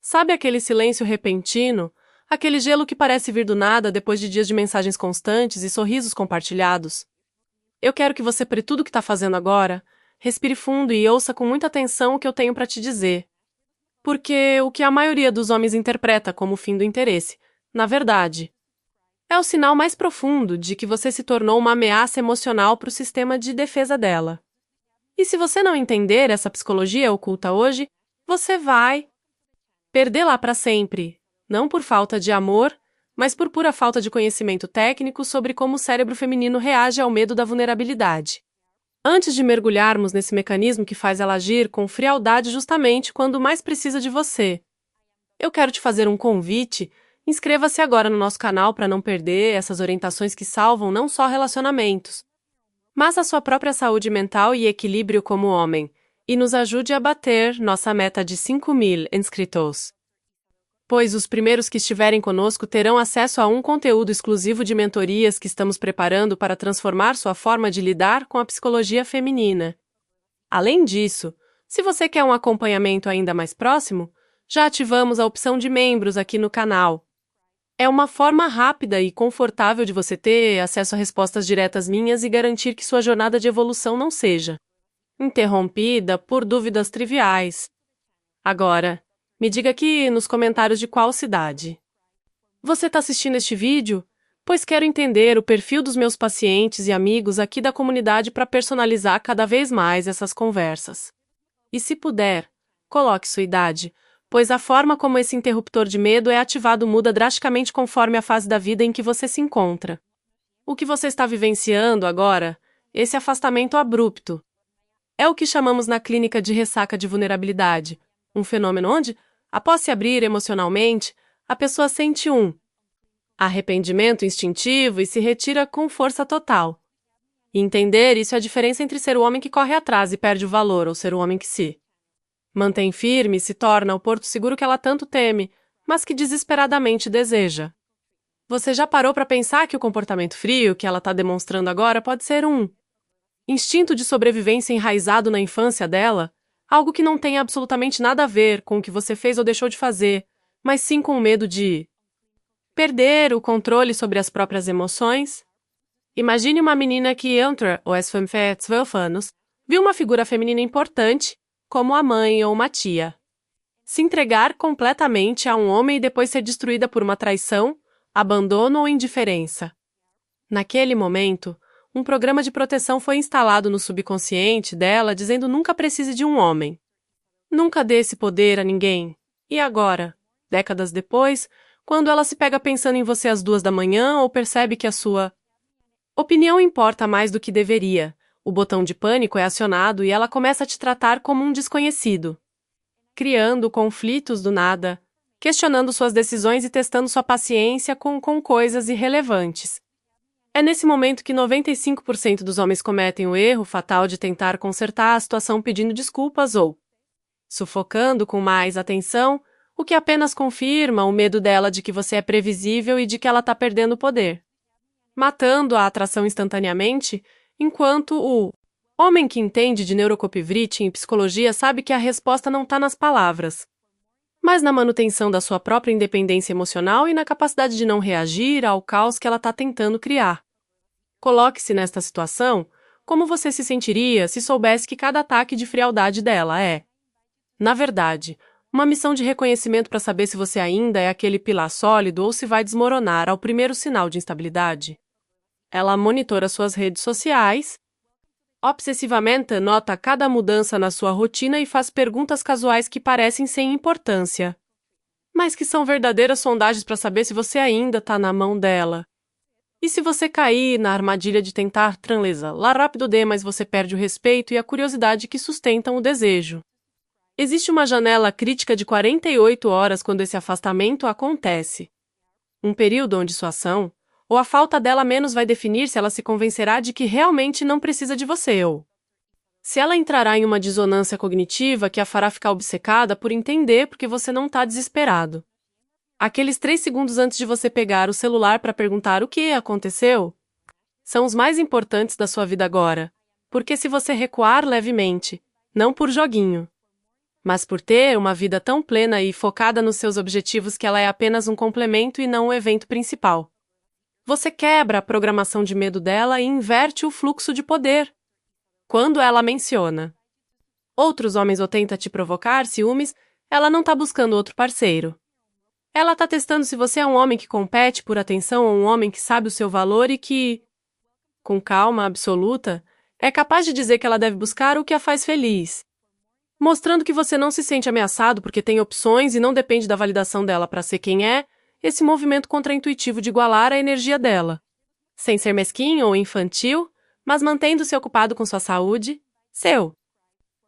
Sabe aquele silêncio repentino? Aquele gelo que parece vir do nada depois de dias de mensagens constantes e sorrisos compartilhados? Eu quero que você pare tudo o que está fazendo agora, respire fundo e ouça com muita atenção o que eu tenho para te dizer. Porque o que a maioria dos homens interpreta como o fim do interesse, na verdade, é o sinal mais profundo de que você se tornou uma ameaça emocional para o sistema de defesa dela. E se você não entender essa psicologia oculta hoje, você vai perdê-la para sempre, não por falta de amor, mas por pura falta de conhecimento técnico sobre como o cérebro feminino reage ao medo da vulnerabilidade. Antes de mergulharmos nesse mecanismo que faz ela agir com frialdade justamente quando mais precisa de você, eu quero te fazer um convite. Inscreva-se agora no nosso canal para não perder essas orientações que salvam não só relacionamentos, mas a sua própria saúde mental e equilíbrio como homem, e nos ajude a bater nossa meta de 5.000 inscritos. Pois os primeiros que estiverem conosco terão acesso a um conteúdo exclusivo de mentorias que estamos preparando para transformar sua forma de lidar com a psicologia feminina. Além disso, se você quer um acompanhamento ainda mais próximo, já ativamos a opção de membros aqui no canal. É uma forma rápida e confortável de você ter acesso a respostas diretas minhas e garantir que sua jornada de evolução não seja interrompida por dúvidas triviais. Agora, me diga aqui nos comentários de qual cidade você está assistindo este vídeo, pois quero entender o perfil dos meus pacientes e amigos aqui da comunidade para personalizar cada vez mais essas conversas. E se puder, coloque sua idade, pois a forma como esse interruptor de medo é ativado muda drasticamente conforme a fase da vida em que você se encontra. O que você está vivenciando agora, esse afastamento abrupto, é o que chamamos na clínica de ressaca de vulnerabilidade, um fenômeno onde, após se abrir emocionalmente, a pessoa sente um arrependimento instintivo e se retira com força total. E entender isso é a diferença entre ser o homem que corre atrás e perde o valor ou ser o homem que se mantém firme e se torna o porto seguro que ela tanto teme, mas que desesperadamente deseja. Você já parou para pensar que o comportamento frio que ela está demonstrando agora pode ser um instinto de sobrevivência enraizado na infância dela? Algo que não tem absolutamente nada a ver com o que você fez ou deixou de fazer, mas sim com o medo de perder o controle sobre as próprias emoções? Imagine uma menina que entre os 12 anos viu uma figura feminina importante, como a mãe ou uma tia, se entregar completamente a um homem e depois ser destruída por uma traição, abandono ou indiferença. Naquele momento, um programa de proteção foi instalado no subconsciente dela dizendo nunca precise de um homem. Nunca dê esse poder a ninguém. E agora, décadas depois, quando ela se pega pensando em você às 2 da manhã ou percebe que a sua opinião importa mais do que deveria, o botão de pânico é acionado e ela começa a te tratar como um desconhecido, criando conflitos do nada, questionando suas decisões e testando sua paciência com coisas irrelevantes. É nesse momento que 95% dos homens cometem o erro fatal de tentar consertar a situação pedindo desculpas ou sufocando com mais atenção, o que apenas confirma o medo dela de que você é previsível e de que ela está perdendo o poder, matando a atração instantaneamente, enquanto o homem que entende de neurocopivriting e psicologia sabe que a resposta não está nas palavras, mas na manutenção da sua própria independência emocional e na capacidade de não reagir ao caos que ela está tentando criar. Coloque-se nesta situação, como você se sentiria se soubesse que cada ataque de frialdade dela é, na verdade, uma missão de reconhecimento para saber se você ainda é aquele pilar sólido ou se vai desmoronar ao primeiro sinal de instabilidade. Ela monitora suas redes sociais, obsessivamente nota cada mudança na sua rotina e faz perguntas casuais que parecem sem importância, mas que são verdadeiras sondagens para saber se você ainda está na mão dela. E se você cair na armadilha de tentar tranleza lá rápido mas você perde o respeito e a curiosidade que sustentam o desejo. Existe uma janela crítica de 48 horas quando esse afastamento acontece. Um período onde sua ação, ou a falta dela menos vai definir se ela se convencerá de que realmente não precisa de você ou se ela entrará em uma dissonância cognitiva que a fará ficar obcecada por entender porque você não está desesperado. Aqueles 3 segundos antes de você pegar o celular para perguntar o que aconteceu são os mais importantes da sua vida agora, porque se você recuar levemente, não por joguinho, mas por ter uma vida tão plena e focada nos seus objetivos que ela é apenas um complemento e não o evento principal. Você quebra a programação de medo dela e inverte o fluxo de poder. Quando ela menciona outros homens ou tenta te provocar ciúmes, ela não está buscando outro parceiro. Ela está testando se você é um homem que compete por atenção ou um homem que sabe o seu valor e que, com calma absoluta, é capaz de dizer que ela deve buscar o que a faz feliz. Mostrando que você não se sente ameaçado porque tem opções e não depende da validação dela para ser quem é, esse movimento contraintuitivo de igualar a energia dela. Sem ser mesquinho ou infantil, mas mantendo-se ocupado com sua saúde, seu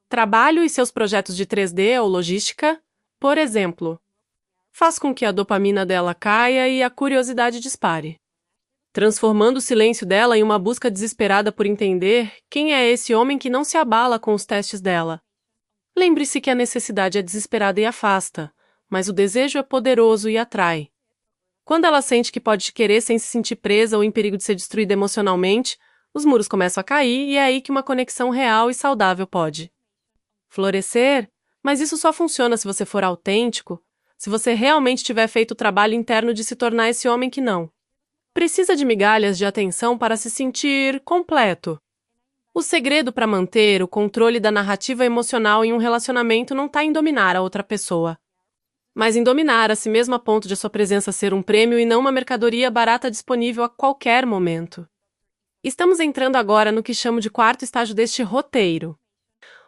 trabalho e seus projetos de 3D ou logística, por exemplo, faz com que a dopamina dela caia e a curiosidade dispare, transformando o silêncio dela em uma busca desesperada por entender quem é esse homem que não se abala com os testes dela. Lembre-se que a necessidade é desesperada e afasta, mas o desejo é poderoso e atrai. Quando ela sente que pode te querer sem se sentir presa ou em perigo de ser destruída emocionalmente, os muros começam a cair e é aí que uma conexão real e saudável pode florescer, mas isso só funciona se você for autêntico, se você realmente tiver feito o trabalho interno de se tornar esse homem que não precisa de migalhas de atenção para se sentir completo. O segredo para manter o controle da narrativa emocional em um relacionamento não está em dominar a outra pessoa, mas em dominar a si mesmo a ponto de a sua presença ser um prêmio e não uma mercadoria barata disponível a qualquer momento. Estamos entrando agora no que chamo de quarto estágio deste roteiro,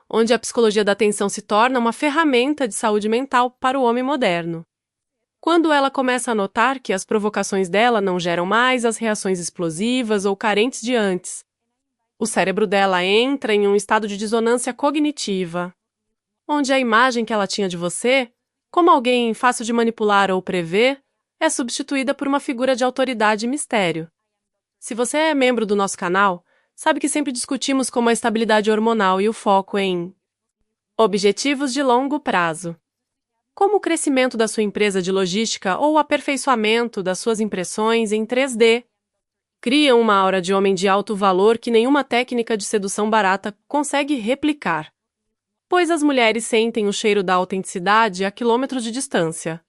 onde a psicologia da atenção se torna uma ferramenta de saúde mental para o homem moderno. Quando ela começa a notar que as provocações dela não geram mais as reações explosivas ou carentes de antes, o cérebro dela entra em um estado de dissonância cognitiva, onde a imagem que ela tinha de você, como alguém fácil de manipular ou prever, é substituída por uma figura de autoridade e mistério. Se você é membro do nosso canal, sabe que sempre discutimos como a estabilidade hormonal e o foco em objetivos de longo prazo, como o crescimento da sua empresa de logística ou o aperfeiçoamento das suas impressões em 3D, criam uma aura de homem de alto valor que nenhuma técnica de sedução barata consegue replicar, pois as mulheres sentem o cheiro da autenticidade a quilômetros de distância.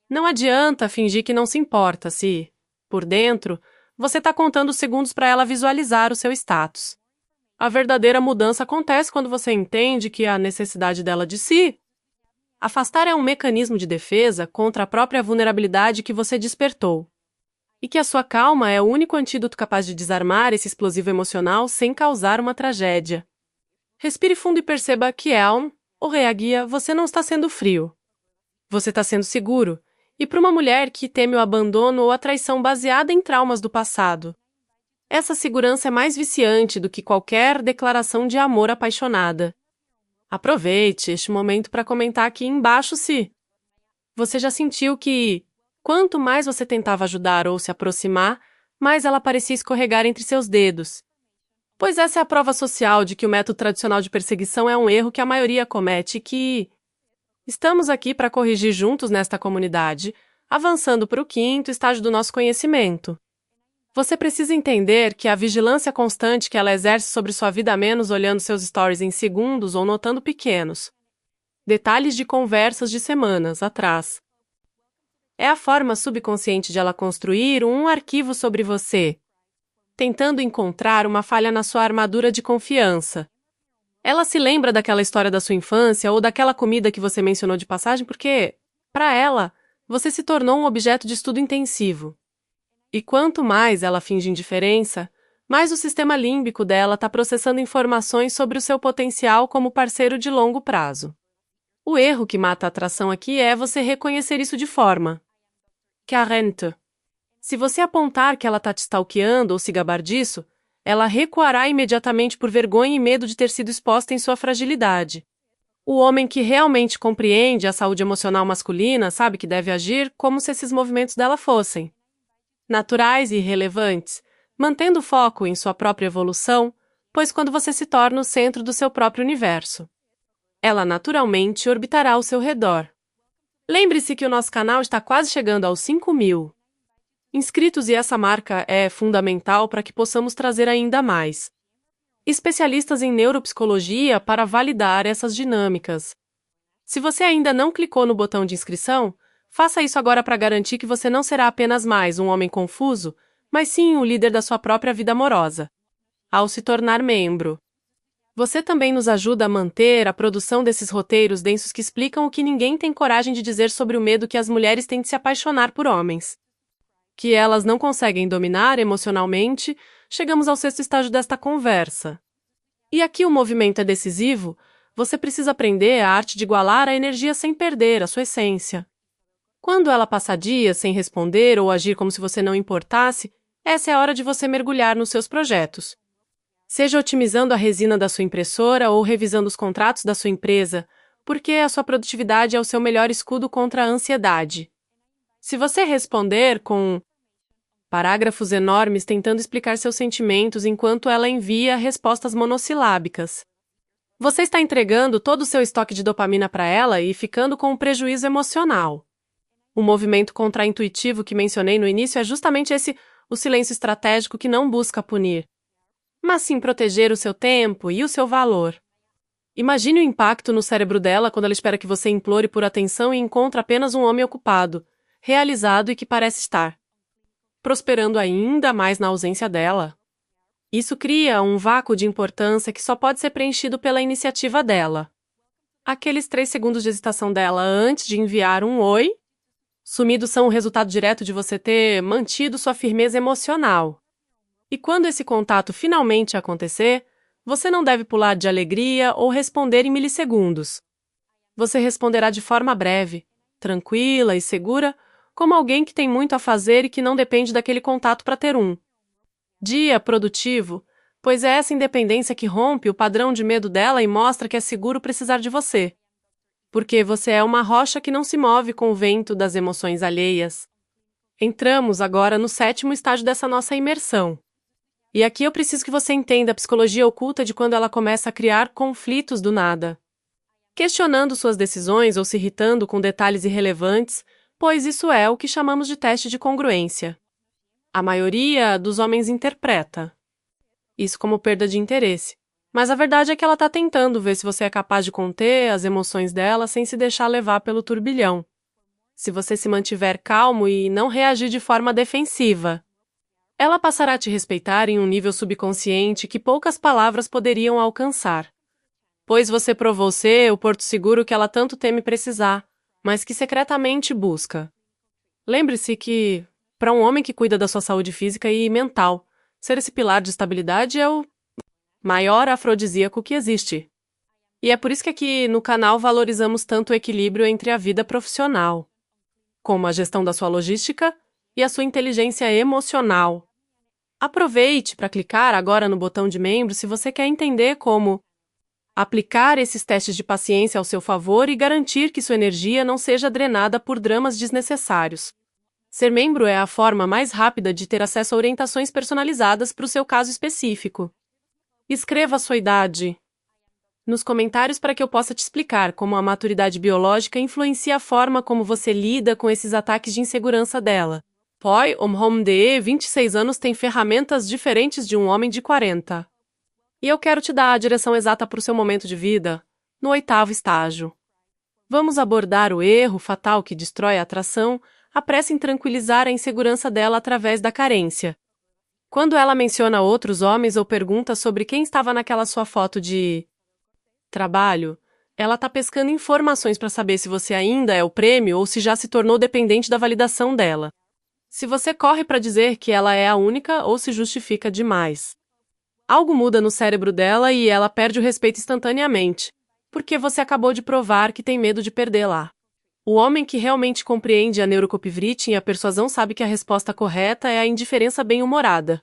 Não adianta fingir que não se importa se, por dentro, você está contando segundos para ela visualizar o seu status. A verdadeira mudança acontece quando você entende que a necessidade dela de si. Afastar é um mecanismo de defesa contra a própria vulnerabilidade que você despertou. E que a sua calma é o único antídoto capaz de desarmar esse explosivo emocional sem causar uma tragédia. Respire fundo e perceba que o reaguia, você não está sendo frio. Você está sendo seguro. E para uma mulher que teme o abandono ou a traição baseada em traumas do passado, essa segurança é mais viciante do que qualquer declaração de amor apaixonada. Aproveite este momento para comentar aqui embaixo se você já sentiu que, quanto mais você tentava ajudar ou se aproximar, mais ela parecia escorregar entre seus dedos. Pois essa é a prova social de que o método tradicional de perseguição é um erro que a maioria comete e que estamos aqui para corrigir juntos nesta comunidade, avançando para o quinto estágio do nosso conhecimento. Você precisa entender que a vigilância constante que ela exerce sobre sua vida, menos olhando seus stories em segundos ou notando pequenos detalhes de conversas de semanas atrás, é a forma subconsciente de ela construir um arquivo sobre você, tentando encontrar uma falha na sua armadura de confiança. Ela se lembra daquela história da sua infância ou daquela comida que você mencionou de passagem porque, para ela, você se tornou um objeto de estudo intensivo. E quanto mais ela finge indiferença, mais o sistema límbico dela está processando informações sobre o seu potencial como parceiro de longo prazo. O erro que mata a atração aqui é você reconhecer isso de forma carente. Se você apontar que ela está te stalkeando ou se gabar disso, ela recuará imediatamente por vergonha e medo de ter sido exposta em sua fragilidade. O homem que realmente compreende a saúde emocional masculina sabe que deve agir como se esses movimentos dela fossem naturais e relevantes, mantendo o foco em sua própria evolução, pois quando você se torna o centro do seu próprio universo, ela naturalmente orbitará ao seu redor. Lembre-se que o nosso canal está quase chegando aos 5.000 inscritos e essa marca é fundamental para que possamos trazer ainda mais especialistas em neuropsicologia para validar essas dinâmicas. Se você ainda não clicou no botão de inscrição, faça isso agora para garantir que você não será apenas mais um homem confuso, mas sim o líder da sua própria vida amorosa. Ao se tornar membro, você também nos ajuda a manter a produção desses roteiros densos que explicam o que ninguém tem coragem de dizer sobre o medo que as mulheres têm de se apaixonar por homens. Que elas não conseguem dominar emocionalmente, chegamos ao 6º estágio desta conversa. E aqui o movimento é decisivo, você precisa aprender a arte de igualar a energia sem perder a sua essência. Quando ela passa dias sem responder ou agir como se você não importasse, essa é a hora de você mergulhar nos seus projetos. Seja otimizando a resina da sua impressora ou revisando os contratos da sua empresa, porque a sua produtividade é o seu melhor escudo contra a ansiedade. Se você responder com parágrafos enormes tentando explicar seus sentimentos enquanto ela envia respostas monossilábicas, você está entregando todo o seu estoque de dopamina para ela e ficando com um prejuízo emocional. O movimento contraintuitivo que mencionei no início é justamente o silêncio estratégico que não busca punir, mas sim proteger o seu tempo e o seu valor. Imagine o impacto no cérebro dela quando ela espera que você implore por atenção e encontra apenas um homem ocupado, realizado e que parece estar prosperando ainda mais na ausência dela. Isso cria um vácuo de importância que só pode ser preenchido pela iniciativa dela. Aqueles 3 segundos de hesitação dela antes de enviar um oi, sumidos são o resultado direto de você ter mantido sua firmeza emocional. E quando esse contato finalmente acontecer, você não deve pular de alegria ou responder em milissegundos. Você responderá de forma breve, tranquila e segura, como alguém que tem muito a fazer e que não depende daquele contato para ter um dia produtivo, pois é essa independência que rompe o padrão de medo dela e mostra que é seguro precisar de você. Porque você é uma rocha que não se move com o vento das emoções alheias. Entramos agora no 7º estágio dessa nossa imersão. E aqui eu preciso que você entenda a psicologia oculta de quando ela começa a criar conflitos do nada, questionando suas decisões ou se irritando com detalhes irrelevantes, pois isso é o que chamamos de teste de congruência. A maioria dos homens interpreta isso como perda de interesse, mas a verdade é que ela está tentando ver se você é capaz de conter as emoções dela sem se deixar levar pelo turbilhão. Se você se mantiver calmo e não reagir de forma defensiva, ela passará a te respeitar em um nível subconsciente que poucas palavras poderiam alcançar. Pois você provou ser o porto seguro que ela tanto teme precisar, mas que secretamente busca. Lembre-se que, para um homem que cuida da sua saúde física e mental, ser esse pilar de estabilidade é o maior afrodisíaco que existe. E é por isso que aqui no canal valorizamos tanto o equilíbrio entre a vida profissional, como a gestão da sua logística e a sua inteligência emocional. Aproveite para clicar agora no botão de membro se você quer entender como aplicar esses testes de paciência ao seu favor e garantir que sua energia não seja drenada por dramas desnecessários. Ser membro é a forma mais rápida de ter acesso a orientações personalizadas para o seu caso específico. Escreva a sua idade nos comentários para que eu possa te explicar como a maturidade biológica influencia a forma como você lida com esses ataques de insegurança dela. Poi, homem de 26 anos tem ferramentas diferentes de um homem de 40. E eu quero te dar a direção exata para o seu momento de vida, no 8º estágio. Vamos abordar o erro fatal que destrói a atração, a pressa em tranquilizar a insegurança dela através da carência. Quando ela menciona outros homens ou pergunta sobre quem estava naquela sua foto de trabalho, ela está pescando informações para saber se você ainda é o prêmio ou se já se tornou dependente da validação dela. Se você corre para dizer que ela é a única ou se justifica demais, algo muda no cérebro dela e ela perde o respeito instantaneamente, porque você acabou de provar que tem medo de perdê-la. O homem que realmente compreende a neurocopivrite e a persuasão sabe que a resposta correta é a indiferença bem-humorada,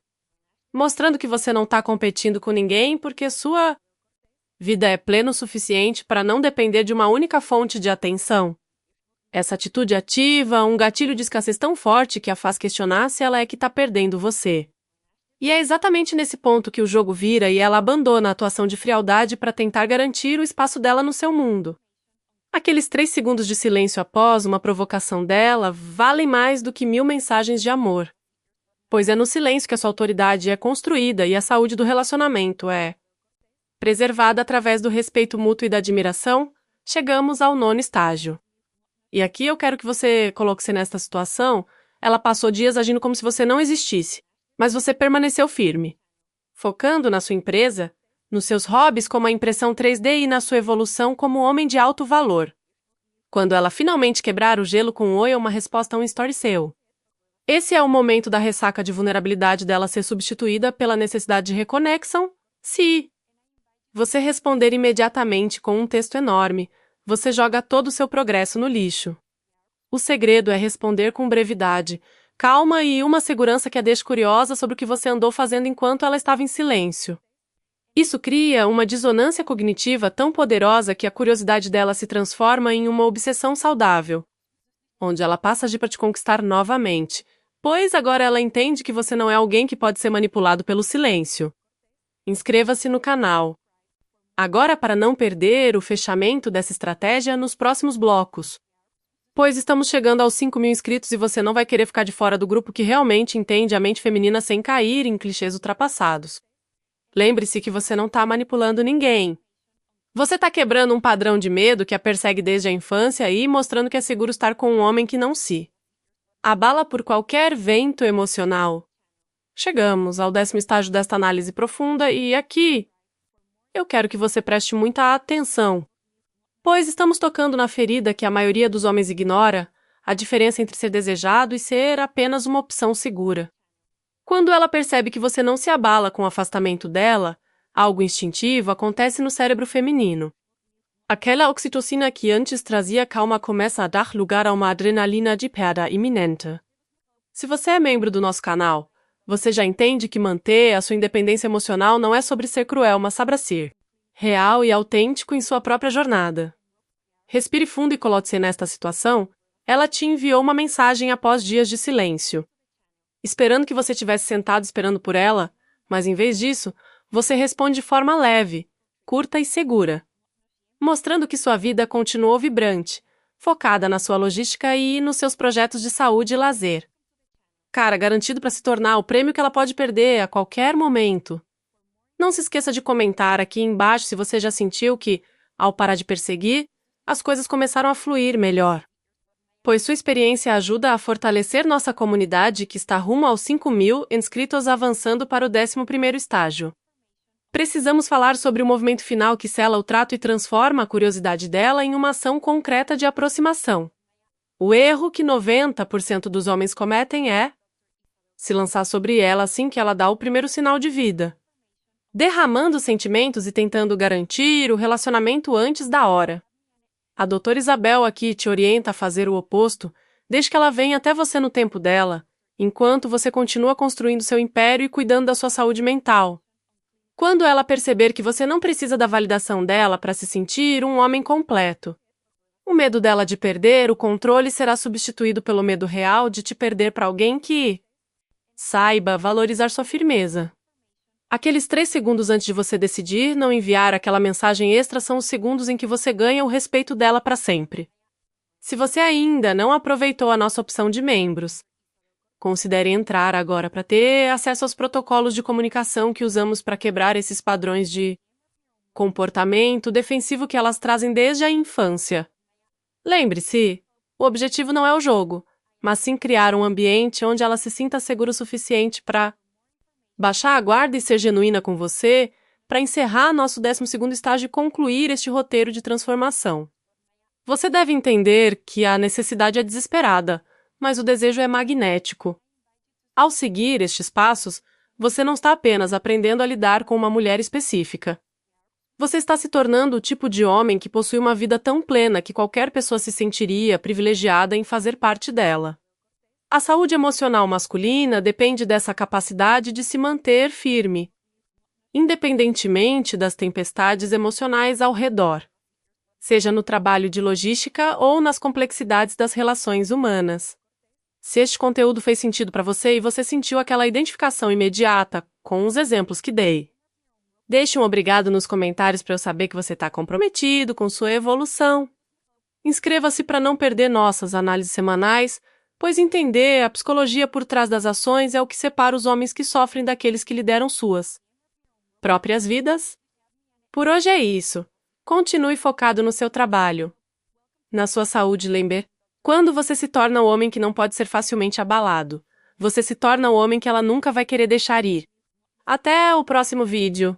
mostrando que você não está competindo com ninguém porque sua vida é plena o suficiente para não depender de uma única fonte de atenção. Essa atitude ativa um gatilho de escassez tão forte que a faz questionar se ela é que está perdendo você. E é exatamente nesse ponto que o jogo vira e ela abandona a atuação de frialdade para tentar garantir o espaço dela no seu mundo. Aqueles 3 segundos de silêncio após uma provocação dela valem mais do que 1000 mensagens de amor. Pois é no silêncio que a sua autoridade é construída e a saúde do relacionamento é preservada através do respeito mútuo e da admiração, Chegamos ao 9º estágio. E aqui eu quero que você coloque-se nesta situação. Ela passou dias agindo como se você não existisse, mas você permaneceu firme, focando na sua empresa, nos seus hobbies como a impressão 3D e na sua evolução como homem de alto valor. Quando ela finalmente quebrar o gelo com um oi ou uma resposta a um story seu. Esse é o momento da ressaca de vulnerabilidade dela ser substituída pela necessidade de reconexão, se você responder imediatamente com um texto enorme, você joga todo o seu progresso no lixo. O segredo é responder com brevidade, calma e uma segurança que a deixe curiosa sobre o que você andou fazendo enquanto ela estava em silêncio. Isso cria uma dissonância cognitiva tão poderosa que a curiosidade dela se transforma em uma obsessão saudável, onde ela passa a agir para te conquistar novamente, pois agora ela entende que você não é alguém que pode ser manipulado pelo silêncio. Inscreva-se no canal. Agora, para não perder o fechamento dessa estratégia nos próximos blocos. Pois estamos chegando aos 5.000 inscritos e você não vai querer ficar de fora do grupo que realmente entende a mente feminina sem cair em clichês ultrapassados. Lembre-se que você não está manipulando ninguém. Você está quebrando um padrão de medo que a persegue desde a infância e mostrando que é seguro estar com um homem que não se abala por qualquer vento emocional. Chegamos ao 10º estágio desta análise profunda e aqui eu quero que você preste muita atenção, pois estamos tocando na ferida que a maioria dos homens ignora, a diferença entre ser desejado e ser apenas uma opção segura. Quando ela percebe que você não se abala com o afastamento dela, algo instintivo acontece no cérebro feminino. Aquela oxitocina que antes trazia calma começa a dar lugar a uma adrenalina de perda iminente. Se você é membro do nosso canal, você já entende que manter a sua independência emocional não é sobre ser cruel, mas sobre ser real e autêntico em sua própria jornada. Respire fundo e coloque-se nesta situação. Ela te enviou uma mensagem após dias de silêncio, esperando que você estivesse sentado esperando por ela, mas em vez disso, você responde de forma leve, curta e segura, mostrando que sua vida continuou vibrante, focada na sua logística e nos seus projetos de saúde e lazer. Cara, garantido para se tornar o prêmio que ela pode perder a qualquer momento. Não se esqueça de comentar aqui embaixo se você já sentiu que, ao parar de perseguir, as coisas começaram a fluir melhor. Pois sua experiência ajuda a fortalecer nossa comunidade que está rumo aos 5.000 inscritos avançando para o 11º estágio. Precisamos falar sobre o movimento final que sela o trato e transforma a curiosidade dela em uma ação concreta de aproximação. O erro que 90% dos homens cometem é se lançar sobre ela assim que ela dá o primeiro sinal de vida, derramando sentimentos e tentando garantir o relacionamento antes da hora. A doutora Isabel aqui te orienta a fazer o oposto, desde que ela venha até você no tempo dela, enquanto você continua construindo seu império e cuidando da sua saúde mental. Quando ela perceber que você não precisa da validação dela para se sentir um homem completo, o medo dela de perder o controle será substituído pelo medo real de te perder para alguém que saiba valorizar sua firmeza. Aqueles 3 segundos antes de você decidir não enviar aquela mensagem extra são os segundos em que você ganha o respeito dela para sempre. Se você ainda não aproveitou a nossa opção de membros, considere entrar agora para ter acesso aos protocolos de comunicação que usamos para quebrar esses padrões de comportamento defensivo que elas trazem desde a infância. Lembre-se, o objetivo não é o jogo, mas sim criar um ambiente onde ela se sinta segura o suficiente para baixar a guarda e ser genuína com você, para encerrar nosso 12º estágio e concluir este roteiro de transformação. Você deve entender que a necessidade é desesperada, mas o desejo é magnético. Ao seguir estes passos, você não está apenas aprendendo a lidar com uma mulher específica. Você está se tornando o tipo de homem que possui uma vida tão plena que qualquer pessoa se sentiria privilegiada em fazer parte dela. A saúde emocional masculina depende dessa capacidade de se manter firme, independentemente das tempestades emocionais ao redor, seja no trabalho de logística ou nas complexidades das relações humanas. Se este conteúdo fez sentido para você e você sentiu aquela identificação imediata com os exemplos que dei, deixe um obrigado nos comentários para eu saber que você está comprometido com sua evolução. Inscreva-se para não perder nossas análises semanais, pois entender a psicologia por trás das ações é o que separa os homens que sofrem daqueles que lideram suas próprias vidas. Por hoje é isso. Continue focado no seu trabalho. Na sua saúde, lembre. Quando você se torna o homem que não pode ser facilmente abalado, você se torna o homem que ela nunca vai querer deixar ir. Até o próximo vídeo.